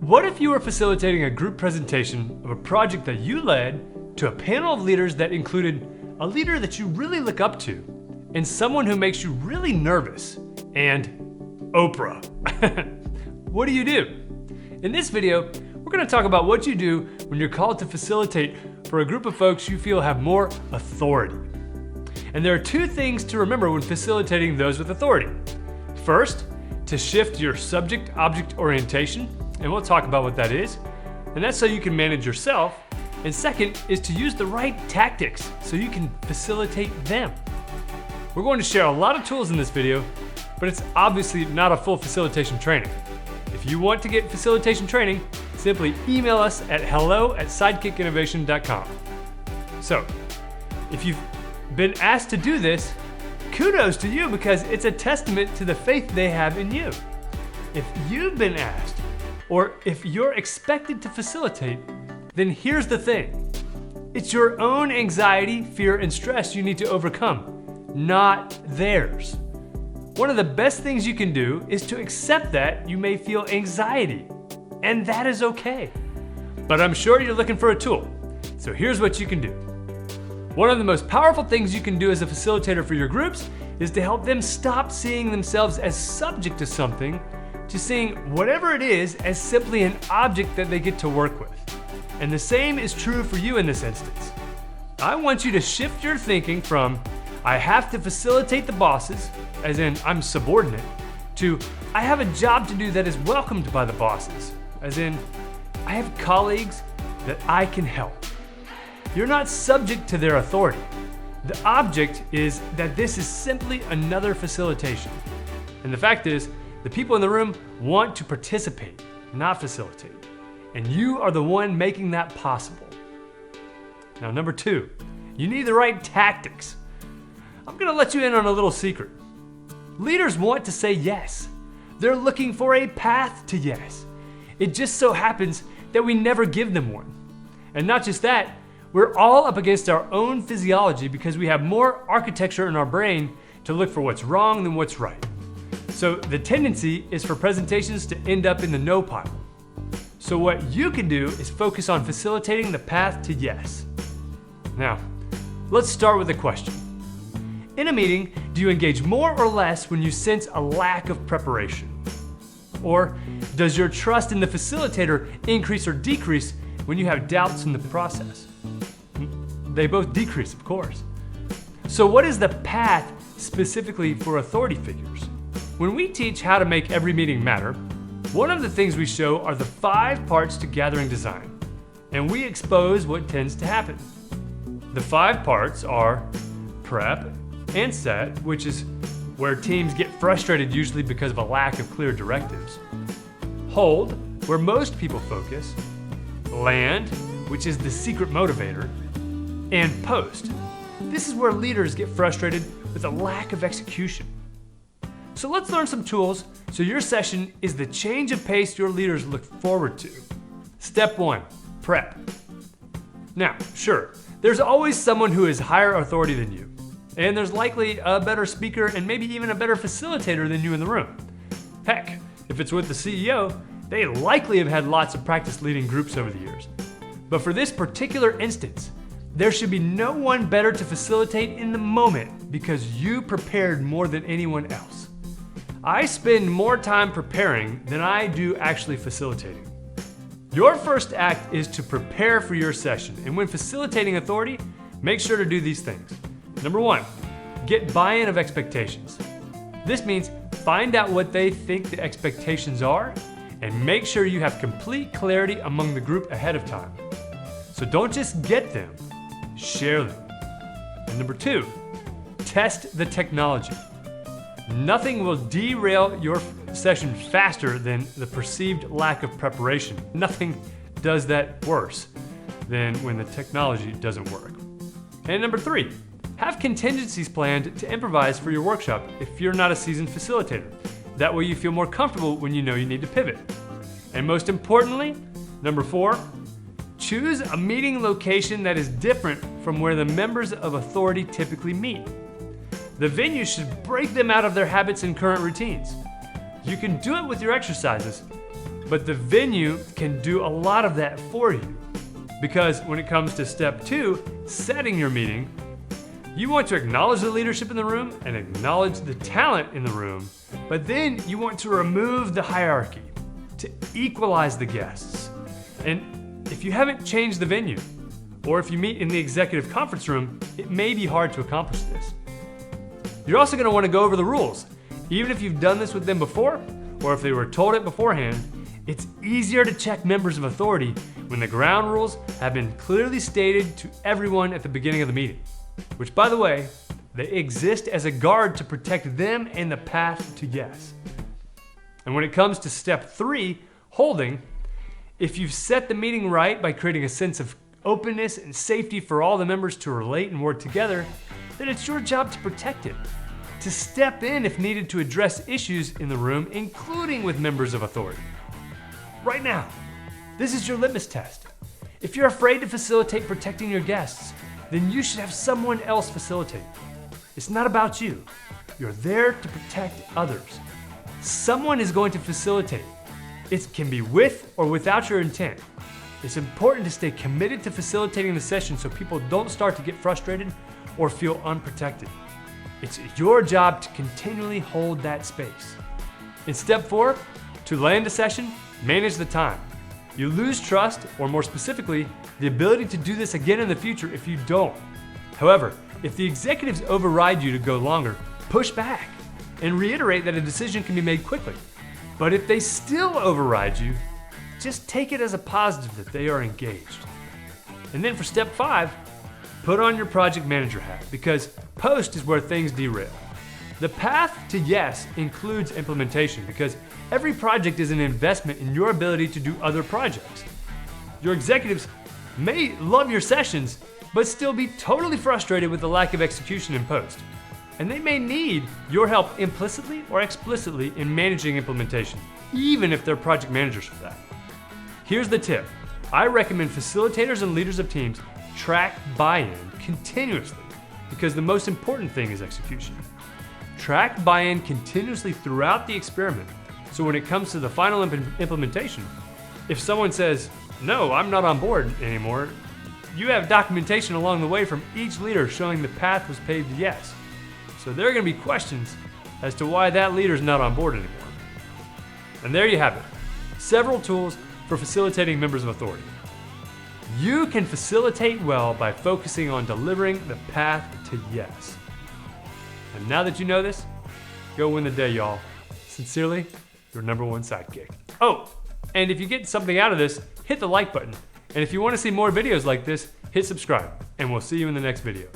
What if you were facilitating a group presentation of a project that you led to a panel of leaders that included a leader that you really look up to and someone who makes you really nervous and Oprah? What do you do? In this video, we're going to talk about what you do when you're called to facilitate for a group of folks you feel have more authority. And there are two things to remember when facilitating those with authority. First, to shift your subject-object orientation, and we'll talk about what that is, and that's so you can manage yourself. And second is to use the right tactics so you can facilitate them. We're going to share a lot of tools in this video, but it's obviously not a full facilitation training. If you want to get facilitation training, simply email us at hello@sidekickinnovation.com. So, if you've been asked to do this, kudos to you because it's a testament to the faith they have in you. If you've been asked, or if you're expected to facilitate, then here's the thing. It's your own anxiety, fear, and stress you need to overcome, not theirs. One of the best things you can do is to accept that you may feel anxiety, and that is okay. But I'm sure you're looking for a tool, so here's what you can do. One of the most powerful things you can do as a facilitator for your groups is to help them stop seeing themselves as subject to something, to seeing whatever it is as simply an object that they get to work with. And the same is true for you in this instance. I want you to shift your thinking from, I have to facilitate the bosses, as in I'm subordinate, to I have a job to do that is welcomed by the bosses, as in I have colleagues that I can help. You're not subject to their authority. The object is that this is simply another facilitation. And the fact is, the people in the room want to participate, not facilitate. And you are the one making that possible. Now, number two, you need the right tactics. I'm gonna let you in on a little secret. Leaders want to say yes. They're looking for a path to yes. It just so happens that we never give them one. And not just that, we're all up against our own physiology because we have more architecture in our brain to look for what's wrong than what's right. So the tendency is for presentations to end up in the no pile. So what you can do is focus on facilitating the path to yes. Now, let's start with a question. In a meeting, do you engage more or less when you sense a lack of preparation? Or does your trust in the facilitator increase or decrease when you have doubts in the process? They both decrease, of course. So what is the path specifically for authority figures? When we teach how to make every meeting matter, one of the things we show are the 5 parts to gathering design, and we expose what tends to happen. The 5 parts are prep and set, which is where teams get frustrated usually because of a lack of clear directives. Hold, where most people focus. Land, which is the secret motivator. And post. This is where leaders get frustrated with a lack of execution. So let's learn some tools so your session is the change of pace your leaders look forward to. Step 1, prep. Now, sure, there's always someone who is higher authority than you, and there's likely a better speaker and maybe even a better facilitator than you in the room. Heck, if it's with the CEO, they likely have had lots of practice leading groups over the years. But for this particular instance, there should be no one better to facilitate in the moment because you prepared more than anyone else. I spend more time preparing than I do actually facilitating. Your first act is to prepare for your session, and when facilitating authority, make sure to do these things. Number 1, get buy-in of expectations. This means find out what they think the expectations are and make sure you have complete clarity among the group ahead of time. So don't just get them, share them. And number 2, test the technology. Nothing will derail your session faster than the perceived lack of preparation. Nothing does that worse than when the technology doesn't work. And number 3, have contingencies planned to improvise for your workshop if you're not a seasoned facilitator. That way you feel more comfortable when you know you need to pivot. And most importantly, number 4, choose a meeting location that is different from where the members of authority typically meet. The venue should break them out of their habits and current routines. You can do it with your exercises, But the venue can do a lot of that for you. Because when it comes to step 2, setting your meeting, you want to acknowledge the leadership in the room and acknowledge the talent in the room, but then you want to remove the hierarchy to equalize the guests. And if you haven't changed the venue, or if you meet in the executive conference room, it may be hard to accomplish this. You're also going to want to go over the rules. Even if you've done this with them before, or if they were told it beforehand, it's easier to check members of authority when the ground rules have been clearly stated to everyone at the beginning of the meeting. Which, by the way, they exist as a guard to protect them and the path to yes. And when it comes to step 3, holding, if you've set the meeting right by creating a sense of openness and safety for all the members to relate and work together, then it's your job to protect it, to step in if needed to address issues in the room, including with members of authority. Right now, this is your litmus test. If you're afraid to facilitate protecting your guests, then you should have someone else facilitate. It's not about you. You're there to protect others. Someone is going to facilitate. It can be with or without your intent. It's important to stay committed to facilitating the session so people don't start to get frustrated or feel unprotected. It's your job to continually hold that space. In step 4, to land a session, manage the time. You lose trust, or more specifically, the ability to do this again in the future if you don't. However, if the executives override you to go longer, push back and reiterate that a decision can be made quickly. But if they still override you, just take it as a positive that they are engaged. And then for step 5, put on your project manager hat, because post is where things derail. The path to yes includes implementation, because every project is an investment in your ability to do other projects. Your executives may love your sessions, but still be totally frustrated with the lack of execution in post. And they may need your help implicitly or explicitly in managing implementation, even if they're project managers for that. Here's the tip. I recommend facilitators and leaders of teams track buy-in continuously, because the most important thing is execution. Track buy-in continuously throughout the experiment, so when it comes to the final implementation, if someone says, "No, I'm not on board anymore," you have documentation along the way from each leader showing the path was paved to yes. So there are going to be questions as to why that leader is not on board anymore. And there you have it. Several tools for facilitating members of authority. You can facilitate well by focusing on delivering the path to yes. And now that you know this, go win the day, y'all. Sincerely, your #1 sidekick. Oh, and if you get something out of this, hit the like button. And if you want to see more videos like this, hit subscribe. And we'll see you in the next video.